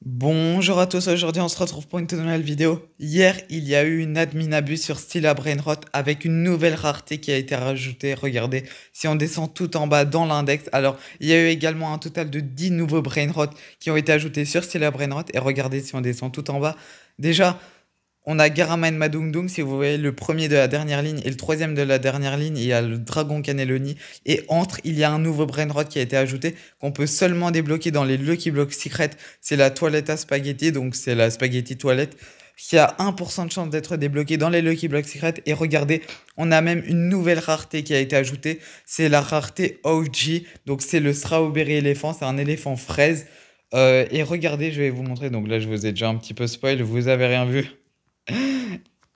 Bonjour à tous, aujourd'hui on se retrouve pour une toute nouvelle vidéo. Hier, il y a eu une admin abus sur Stilla Brainrot avec une nouvelle rareté qui a été rajoutée. Regardez, si on descend tout en bas dans l'index, alors il y a eu également un total de 10 nouveaux Brainrot qui ont été ajoutés sur Stilla Brainrot. Et regardez, si on descend tout en bas, déjà, on a Garaman Madungdung, si vous voyez le premier de la dernière ligne et le troisième de la dernière ligne, il y a le Dragon Cannelloni. Et entre, il y a un nouveau Brainrot qui a été ajouté, qu'on peut seulement débloquer dans les Lucky Blocks Secret. C'est la Toiletta Spaghetti, donc c'est la spaghetti toilette, qui a 1% de chance d'être débloqué dans les Lucky Blocks Secret. Et regardez, on a même une nouvelle rareté qui a été ajoutée, c'est la rareté OG, donc c'est le Strawberry éléphant, c'est un éléphant fraise. Et regardez, je vais vous montrer, donc là je vous ai déjà un petit peu spoil, vous avez rien vu.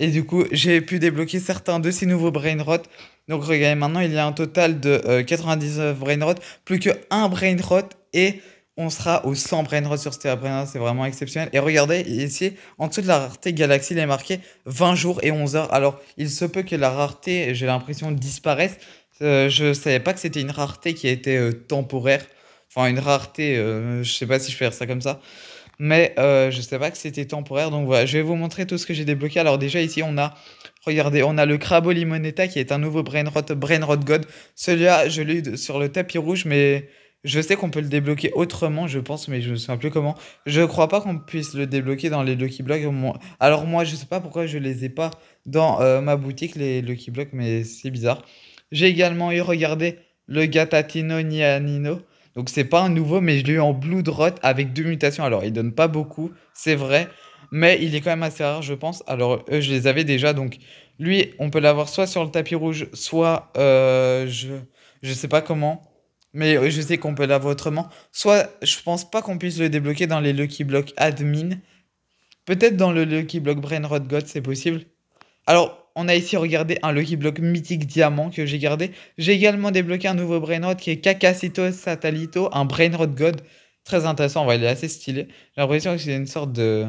Et du coup, j'ai pu débloquer certains de ces nouveaux brainrot. Donc regardez, maintenant il y a un total de 99 brainrot, plus que un brainrot et on sera aux 100 brainrot sur Stellar Brainrot, c'est vraiment exceptionnel. Et regardez, ici, en dessous de la rareté Galaxy, il est marqué 20 jours et 11 heures. Alors, il se peut que la rareté, j'ai l'impression, disparaisse. Je savais pas que c'était une rareté qui était temporaire. Enfin, une rareté, je sais pas si je peux dire ça comme ça. Mais je sais pas que c'était temporaire. Donc voilà, je vais vous montrer tout ce que j'ai débloqué. Alors déjà ici on a, regardez, on a le Crabo Limonetta qui est un nouveau Brainrot God. Celui-là, je l'ai eu sur le tapis rouge, mais je sais qu'on peut le débloquer autrement, je pense, mais je ne sais plus comment. Je crois pas qu'on puisse le débloquer dans les Lucky Blocks. Alors moi, je sais pas pourquoi je les ai pas dans ma boutique, les Lucky Blocks, mais c'est bizarre. J'ai également eu, regardez, le Gatatino Nianino. Donc c'est pas un nouveau, mais je l'ai eu en Blood Rot avec deux mutations. Alors il donne pas beaucoup, c'est vrai, mais il est quand même assez rare, je pense. Alors eux, je les avais déjà, donc lui, on peut l'avoir soit sur le tapis rouge, soit je sais pas comment, mais je sais qu'on peut l'avoir autrement. Soit je pense pas qu'on puisse le débloquer dans les Lucky Block Admin. Peut-être dans le Lucky Block Brainrot God, c'est possible. Alors, on a ici regardé un Lucky Block mythique diamant que j'ai gardé. J'ai également débloqué un nouveau Brainrot qui est Cacacito Satalito, un Brainrot God. Très intéressant, ouais, il est assez stylé. J'ai l'impression que c'est une sorte de,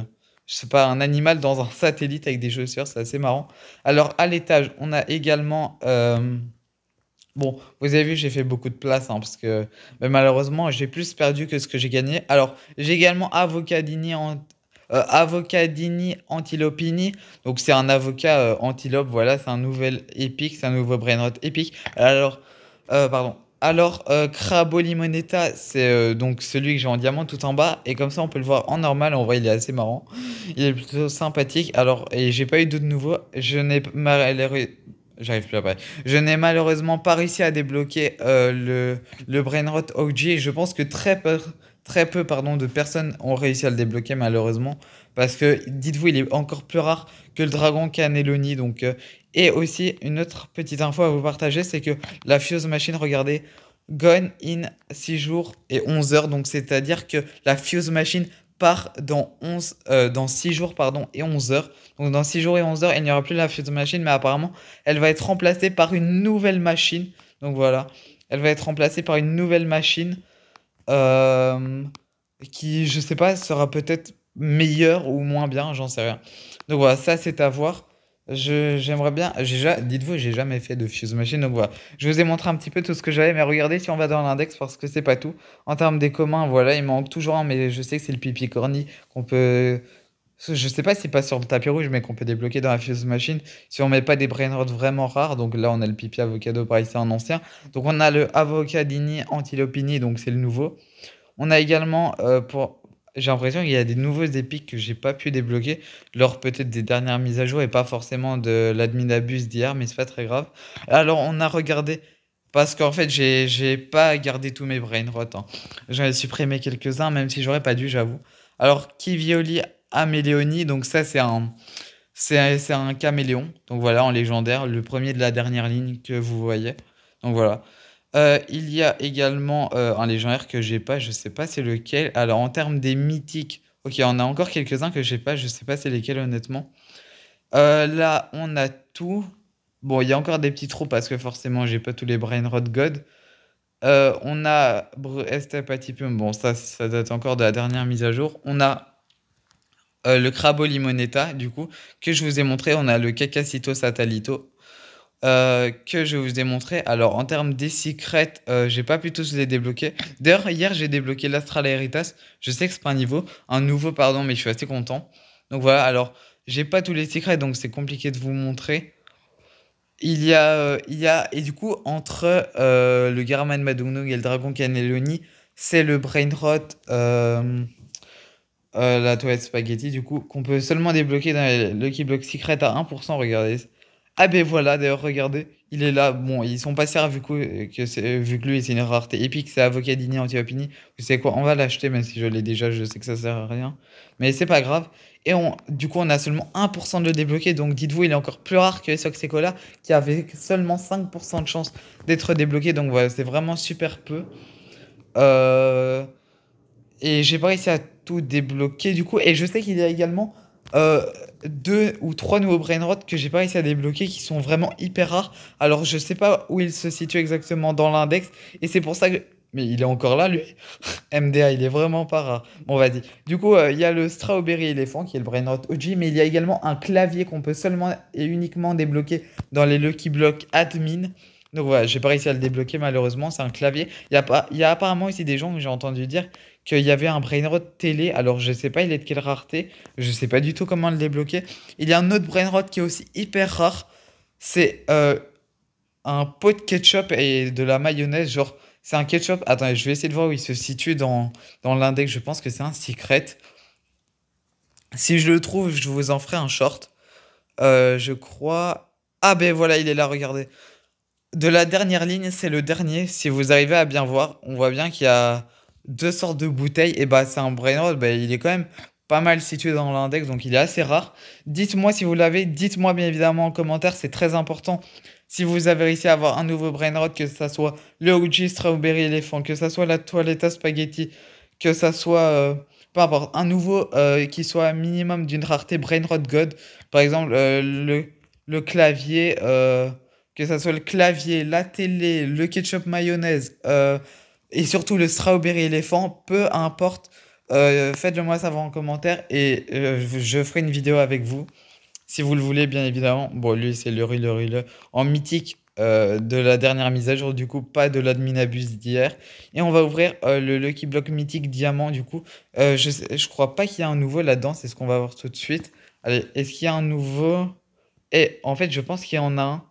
je sais pas, un animal dans un satellite avec des chaussures, c'est assez marrant. Alors, à l'étage, on a également... bon, vous avez vu, j'ai fait beaucoup de place, hein, parce que mais malheureusement, j'ai plus perdu que ce que j'ai gagné. Alors, j'ai également Avocadini Antilopini. Donc, c'est un avocat antilope. Voilà, c'est un nouvel épique, c'est un nouveau brainrot épique. Alors, pardon. Alors, Crabo Limonetta, c'est donc celui que j'ai en diamant tout en bas. Et comme ça, on peut le voir en normal. En vrai, il est assez marrant. Il est plutôt sympathique. Alors, et j'ai pas eu d'autres nouveaux. Je n'ai J'arrive plus à parler. Je n'ai malheureusement pas réussi à débloquer le Brainrot OG. Et je pense que très peu pardon, de personnes ont réussi à le débloquer malheureusement. Parce que, dites-vous, il est encore plus rare que le Dragon Cannelloni. Donc, et aussi, une autre petite info à vous partager, c'est que la Fuse Machine, regardez, gone in 6 jours et 11 heures. Donc, c'est-à-dire que la Fuse Machine part dans 6 jours pardon, et 11 heures. Donc, dans 6 jours et 11 heures, il n'y aura plus la Fuse Machine, mais apparemment, elle va être remplacée par une nouvelle machine. Donc, voilà. Elle va être remplacée par une nouvelle machine euh, qui, je sais pas, sera peut-être meilleure ou moins bien, j'en sais rien. Donc voilà, ça c'est à voir. J'aimerais bien, dites-vous, j'ai jamais fait de Fuse Machine, donc voilà. Je vous ai montré un petit peu tout ce que j'avais, mais regardez si on va dans l'index parce que c'est pas tout. En termes des communs, voilà, il manque toujours un, mais je sais que c'est le pipi corny qu'on peut. Je sais pas si pas sur le tapis rouge, mais qu'on peut débloquer dans la Fuse Machine si on met pas des brainrots vraiment rares. Donc là, on a le pipi avocado, pareil, c'est un ancien. Donc on a le avocadini antilopini, donc c'est le nouveau. On a également, j'ai l'impression qu'il y a des nouveaux épiques que j'ai pas pu débloquer lors peut-être des dernières mises à jour et pas forcément de l'admin abuse d'hier, mais c'est pas très grave. Alors, on a regardé, parce qu'en fait, j'ai pas gardé tous mes brainrots, hein. J'en ai supprimé quelques-uns, même si j'aurais pas dû, j'avoue. Alors, Kivioli Améléoni, donc ça, c'est un caméléon. Donc voilà, en légendaire, le premier de la dernière ligne que vous voyez. Donc voilà. Il y a également un légendaire que j'ai pas, je sais pas c'est lequel. Alors en termes des mythiques, ok, on a encore quelques-uns que j'ai pas, je sais pas c'est lesquels honnêtement. Là, on a tout. Bon, il y a encore des petits trous parce que forcément j'ai pas tous les Brainrot God. On a Estepatipum, bon ça date encore de la dernière mise à jour. On a le Crabo Limonetta du coup que je vous ai montré. On a le Cacacito Satalito. que je vous ai montré. Alors, en termes des secrets, j'ai pas pu tous les débloquer. D'ailleurs, hier, j'ai débloqué l'Astral Aeritas. Je sais que c'est pas un nouveau, pardon, mais je suis assez content. Donc voilà, alors, j'ai pas tous les secrets, donc c'est compliqué de vous montrer. Et du coup, entre le Garman Madungnog et le Dragon Cannelloni, c'est le Brainrot, la toilette spaghetti, du coup, qu'on peut seulement débloquer dans les Lucky Block Secret à 1%, regardez. Ah ben voilà, d'ailleurs, regardez, il est là. Bon, ils sont pas rares vu que lui, c'est une rareté épique, c'est Avocadini Anti-Opini. Vous savez quoi, on va l'acheter, même si je l'ai déjà, je sais que ça sert à rien. Mais c'est pas grave. Du coup, on a seulement 1% de le débloquer, donc dites-vous, il est encore plus rare que Soxecola, qui avait seulement 5% de chance d'être débloqué. Donc voilà, c'est vraiment super peu. Euh, et j'ai pas réussi à tout débloquer du coup. Et je sais qu'il y a également euh, deux ou trois nouveaux brainrot que j'ai pas réussi à débloquer qui sont vraiment hyper rares. Alors je sais pas où ils se situent exactement dans l'index. Et c'est pour ça que. Mais il est encore là lui. MDA, il est vraiment pas rare. Bon, vas-y. Du coup, il y a le Strawberry Elephant qui est le brainrot OG. Mais il y a également un clavier qu'on peut seulement et uniquement débloquer dans les Lucky Block admin. Donc voilà, j'ai pas réussi à le débloquer malheureusement, c'est un clavier. Il y a apparemment aussi des gens que j'ai entendu dire qu'il y avait un Brainrot télé. Alors je sais pas il est de quelle rareté, je sais pas du tout comment le débloquer. Il y a un autre Brainrot qui est aussi hyper rare. C'est un pot de ketchup et de la mayonnaise. Genre, c'est un ketchup. Attendez, je vais essayer de voir où il se situe dans l'index. Je pense que c'est un secret. Si je le trouve, je vous en ferai un short. Je crois. Ah ben voilà, il est là, regardez. De la dernière ligne, c'est le dernier. Si vous arrivez à bien voir, on voit bien qu'il y a deux sortes de bouteilles. Et bah, c'est un brainrot. Bah, il est quand même pas mal situé dans l'index, donc il est assez rare. Dites-moi si vous l'avez. Dites-moi bien évidemment en commentaire. C'est très important. Si vous avez réussi à avoir un nouveau brainrot, que ça soit le OG Strawberry Elephant, que ça soit la Toiletta Spaghetti, que ça soit, peu importe, un nouveau qui soit minimum d'une rareté brainrot God. Par exemple, le clavier. Que ça soit le clavier, la télé, le ketchup mayonnaise et surtout le strawberry éléphant, peu importe, faites-le moi savoir en commentaire et je ferai une vidéo avec vous si vous le voulez bien évidemment. Bon lui c'est le en mythique de la dernière mise à jour du coup, pas de l'admin abuse d'hier. Et on va ouvrir le Lucky Block mythique diamant du coup. Je crois pas qu'il y a un nouveau là-dedans, c'est ce qu'on va voir tout de suite. Allez, est-ce qu'il y a un nouveau? Et en fait je pense qu'il y en a un.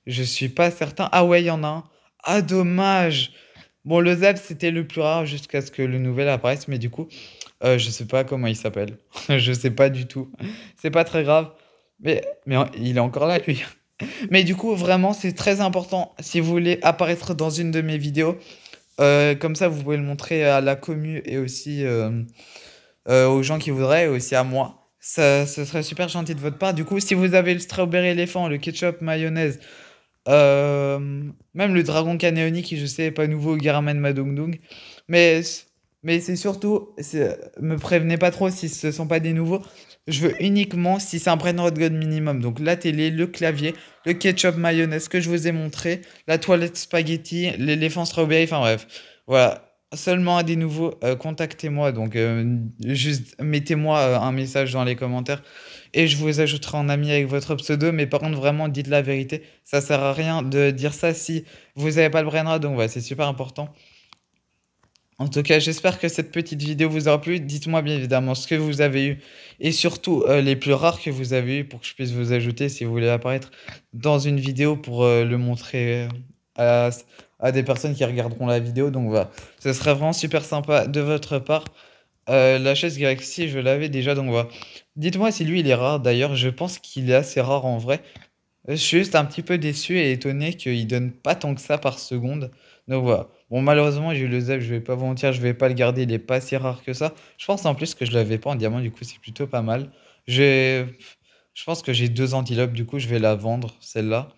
Je suis pas certain. Ah ouais, il y en a un. Ah, dommage. Bon, le Z, c'était le plus rare jusqu'à ce que le nouvel apparaisse, mais du coup, je sais pas comment il s'appelle. Je sais pas du tout. C'est pas très grave. Mais il est encore là, lui. Mais du coup, vraiment, c'est très important. Si vous voulez apparaître dans une de mes vidéos, comme ça, vous pouvez le montrer à la commu et aussi aux gens qui voudraient, et aussi à moi. Ça, ce serait super gentil de votre part. Du coup, si vous avez le strawberry éléphant, le ketchup mayonnaise, même le dragon canéoni qui je sais est pas nouveau, Garaman Madungdung. Mais, mais c'est surtout, me prévenez pas trop si ce sont pas des nouveaux. Je veux uniquement si c'est un Brainrot God minimum. Donc la télé, le clavier, le ketchup mayonnaise que je vous ai montré, la toilette spaghetti, l'éléphant strawberry, enfin bref. Voilà. Seulement à des nouveaux, contactez-moi. Donc juste mettez-moi un message dans les commentaires et je vous ajouterai en ami avec votre pseudo. Mais par contre, vraiment, dites la vérité. Ça sert à rien de dire ça si vous n'avez pas le brainrot. Donc, voilà, c'est super important. En tout cas, j'espère que cette petite vidéo vous aura plu. Dites-moi bien évidemment ce que vous avez eu et surtout les plus rares que vous avez eu pour que je puisse vous ajouter si vous voulez apparaître dans une vidéo pour le montrer à, à des personnes qui regarderont la vidéo. Donc voilà, ce serait vraiment super sympa de votre part. La chaise Galaxy, je l'avais déjà, donc voilà. Dites-moi si lui il est rare. D'ailleurs, je pense qu'il est assez rare en vrai. Je suis juste un petit peu déçu et étonné qu'il donne pas tant que ça par seconde. Donc voilà. Bon, malheureusement, j'ai eu le zap, je vais pas vous mentir, je vais pas le garder, il est pas si rare que ça. Je pense en plus que je l'avais pas en diamant, du coup, c'est plutôt pas mal. J'ai... Je pense que j'ai deux antilopes, du coup, je vais la vendre, celle-là.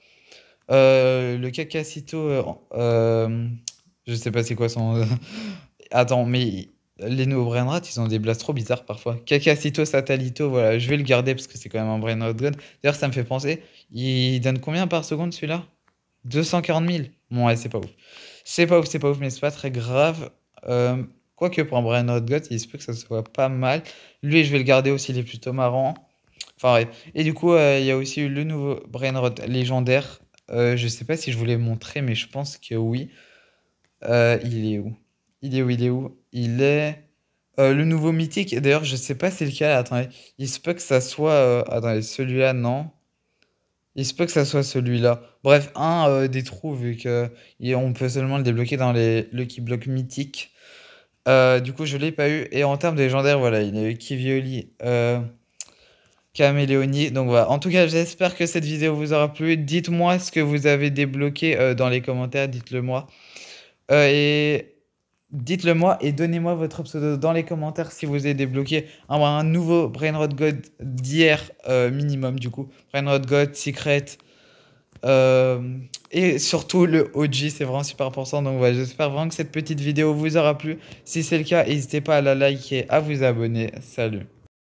Le Cacacito, je sais pas c'est quoi son. Attends, mais les nouveaux Brainrot, ils ont des blasts trop bizarres parfois. Cacacito, Satalito, voilà, je vais le garder parce que c'est quand même un Brainrot God. D'ailleurs, ça me fait penser, il donne combien par seconde celui-là? 240 000. Bon, ouais, c'est pas ouf. C'est pas ouf, c'est pas ouf, mais c'est pas très grave. Quoique pour un Brainrot God, il se peut que ça soit pas mal. Lui, je vais le garder aussi, il est plutôt marrant. Enfin, ouais. Et du coup, il y a aussi eu le nouveau Brainrot légendaire. Je sais pas si je voulais montrer, mais je pense que oui. Il est où? Il est où? Il est où? Il est le nouveau mythique. D'ailleurs, je sais pas si c'est lequel. Attendez, il se peut que ça soit. Attendez, celui-là, non. Il se peut que ça soit celui-là. Bref, un des trous, vu que on peut seulement le débloquer dans les Lucky Block mythiques. Du coup, je l'ai pas eu. Et en termes de légendaire, voilà, il y a eu Kivioli, Caméléonie. Donc voilà. En tout cas, j'espère que cette vidéo vous aura plu. Dites-moi ce que vous avez débloqué dans les commentaires. Dites-le moi. Et dites-le moi et donnez-moi votre pseudo dans les commentaires si vous avez débloqué un nouveau Brainrot God d'hier minimum du coup. Brainrot God, Secret et surtout le OG, c'est vraiment super important. Donc voilà, j'espère vraiment que cette petite vidéo vous aura plu. Si c'est le cas, n'hésitez pas à la liker, à vous abonner. Salut.